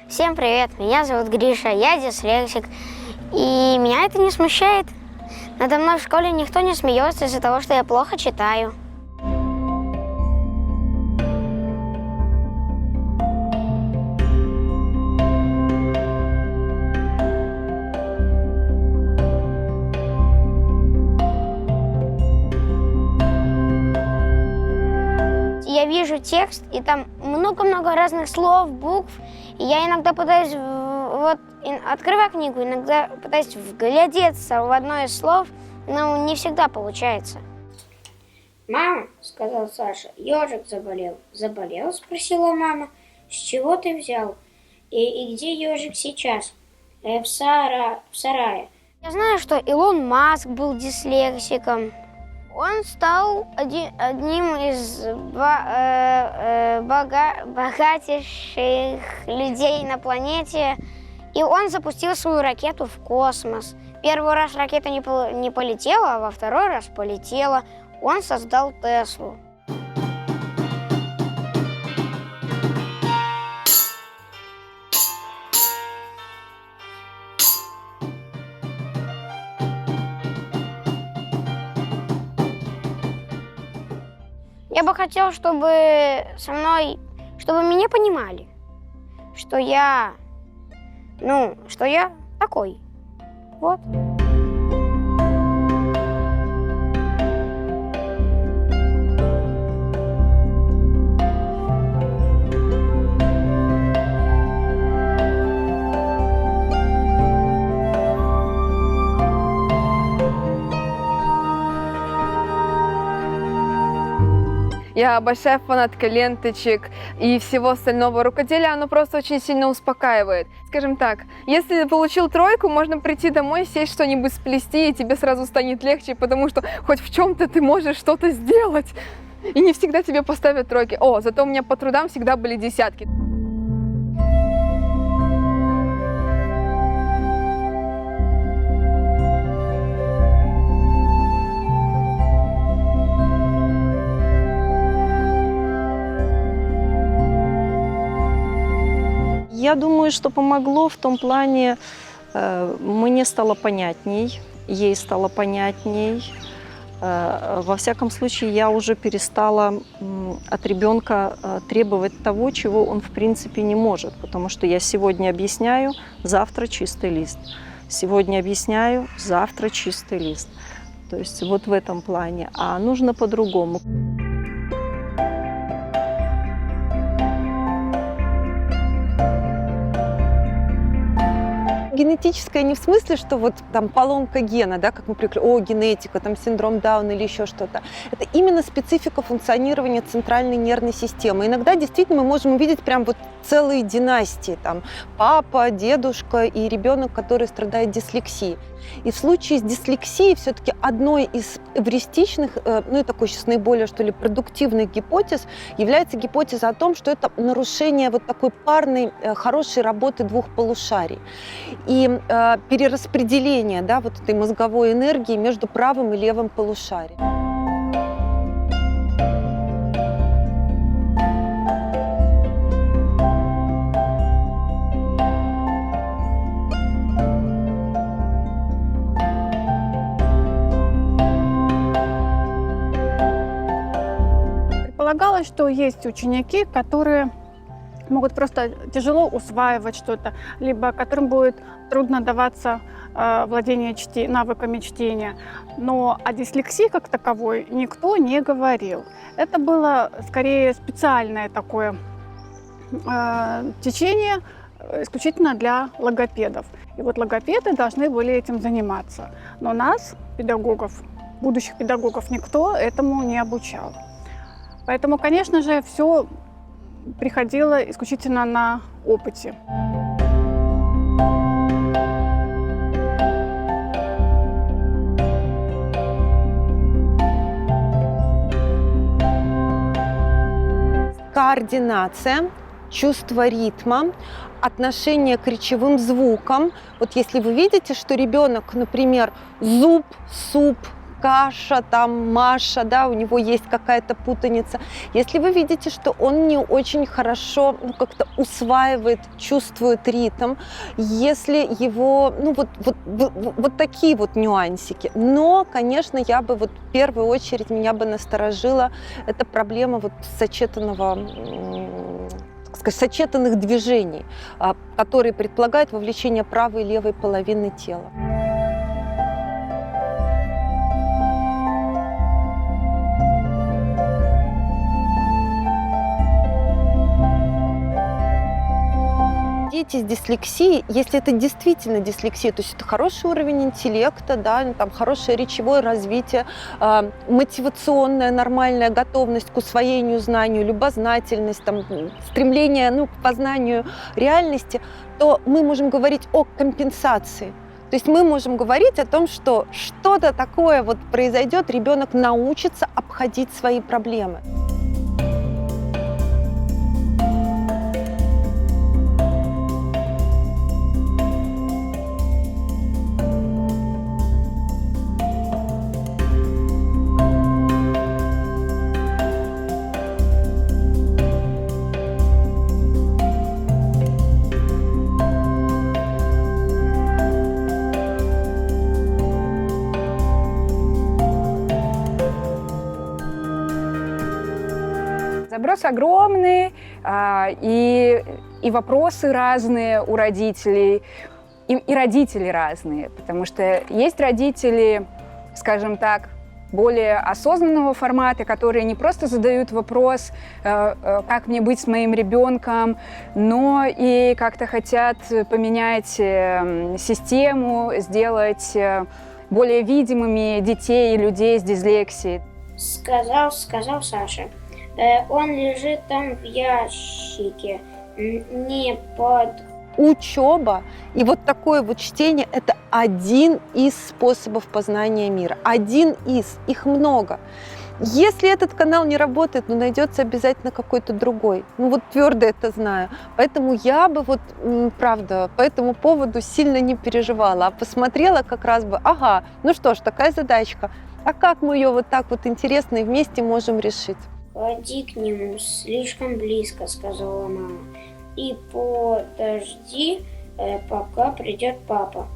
Всем привет, меня зовут Гриша, я дислексик, и меня это не смущает. Надо мной в школе никто не смеется из-за того, что я плохо читаю. Я вижу текст, и там много-много разных слов, букв, и я иногда пытаюсь, открывая книгу, иногда пытаюсь вглядеться в одно из слов, но не всегда получается. «Мама, — сказал Саша, — ежик заболел». «Заболел?» — спросила мама. «С чего ты взял? И где ежик сейчас?» В сарае. Я знаю, что Илон Маск был дислексиком. Он стал одним из богатейших людей на планете, и он запустил свою ракету в космос. Первый раз ракета не полетела, а во второй раз полетела. Он создал Теслу. Я бы хотел, чтобы меня понимали, что я такой. Вот. Я большая фанатка ленточек и всего остального. Рукоделие, оно просто очень сильно успокаивает. Скажем так, если получил тройку, можно прийти домой, сесть что-нибудь сплести, и тебе сразу станет легче, потому что хоть в чем-то ты можешь что-то сделать. И не всегда тебе поставят тройки. Зато у меня по трудам всегда были десятки. Я думаю, что помогло в том плане, мне стало понятней, ей стало понятней. Во всяком случае, я уже перестала от ребенка требовать того, чего он в принципе не может, потому что я сегодня объясняю, завтра чистый лист. Сегодня объясняю, завтра чистый лист. То есть вот в этом плане. А нужно по-другому. Генетическое не в смысле, что вот там поломка гена, да, как мы привыкли, генетика, там синдром Дауна или еще что-то. Это именно специфика функционирования центральной нервной системы. Иногда действительно мы можем увидеть прям вот целые династии, там папа, дедушка и ребенок, который страдает дислексией. И в случае с дислексией все-таки одной из эвристичных, и такой сейчас наиболее, что ли, продуктивных гипотез является гипотеза о том, что это нарушение вот такой парной, хорошей работы двух полушарий. И перераспределение, да, вот этой мозговой энергии между правым и левым полушарием. Предполагалось, что есть ученики, которые могут просто тяжело усваивать что-то, либо которым будет трудно даваться владение навыками чтения. Но о дислексии как таковой никто не говорил. Это было скорее специальное такое течение исключительно для логопедов. И вот логопеды должны были этим заниматься. Но нас, педагогов, будущих педагогов, никто этому не обучал. Поэтому, конечно же, все приходило исключительно на опыте. Координация, чувство ритма, отношение к речевым звукам. Вот если вы видите, что ребенок, например, зуб, суп, Каша, там Маша, да, у него есть какая-то путаница. Если вы видите, что он не очень хорошо как-то усваивает, чувствует ритм, если его, вот такие вот нюансики. Но, конечно, я бы вот в первую очередь меня бы насторожила эта проблема вот сочетанных движений, которые предполагают вовлечение правой и левой половины тела. Дети с дислексией, если это действительно дислексия, то есть это хороший уровень интеллекта, да, там хорошее речевое развитие, мотивационная, нормальная готовность к усвоению знанию, любознательность, там, стремление к познанию реальности, то мы можем говорить о компенсации. То есть мы можем говорить о том, что что-то такое вот произойдет, ребенок научится обходить свои проблемы. Запрос огромный, и вопросы разные у родителей, и родители разные, потому что есть родители, скажем так, более осознанного формата, которые не просто задают вопрос, как мне быть с моим ребенком, но и как-то хотят поменять систему, сделать более видимыми детей и людей с дислексией. Сказал Саша. Он лежит там в ящике, не под... Учеба и вот такое вот чтение – это один из способов познания мира. Один из. Их много. Если этот канал не работает, найдется обязательно какой-то другой. Вот твердо это знаю. Поэтому я бы правда, по этому поводу сильно не переживала, а посмотрела как раз бы, что ж, такая задачка. А как мы ее вот так вот интересно и вместе можем решить? «Ходи к нему слишком близко», — сказала мама. «И подожди, пока придет папа».